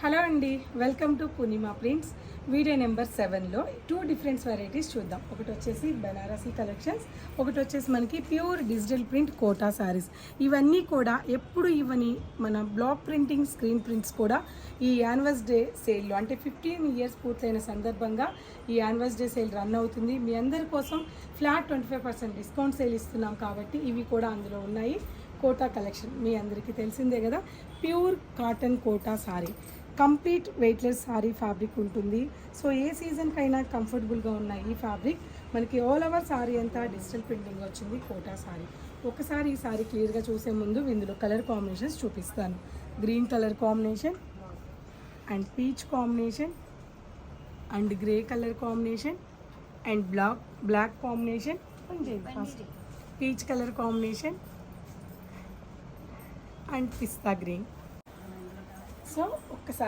Hello అండి, welcome to Purnima prints. Video number 7లో 2 different varieties చూద్దాం. ఒకటి వచ్చేసి బెనారసీ కలెక్షన్స్, ఒకటి వచ్చేసి మనకి pure digital print Kota saris. ఇవన్నీ కూడా ఎప్పుడు ఇవని మన బ్లాక్ ప్రింటింగ్, స్క్రీన్ ప్రింట్స్ కూడా ఈ యానివర్స్ డే సేల్లో అంటే 15 ఇయర్స్ పూర్తయిన సందర్భంగా ఈ యానివర్స్ డే సేల్ రన్ అవుతుంది. మీ అందరి కోసం ఫ్లాట్ 25% డిస్కౌంట్ సేల్ ఇస్తున్నాం కాబట్టి ఇవి కూడా అందులో ఉన్నాయి. కోటా కలెక్షన్ మీ అందరికీ తెలిసిందే కదా. Pure cotton Kota sari, complete weightless sari fabric ఉంటుంది. సో ఏ సీజన్కైనా కంఫర్టబుల్గా ఉన్న ఈ ఫ్యాబ్రిక్ మనకి ఆల్ ఓవర్ సారీ అంతా డిజిటల్ ప్రింటింగ్ వచ్చింది కోటా సారీ. ఒకసారి ఈ సారీ క్లియర్గా చూసే ముందు ఇందులో కలర్ కాంబినేషన్స్ చూపిస్తాను. Green colour combination and peach combination and grey colour combination and black combination first peach colour combination and pista green. So ఒక్కసారి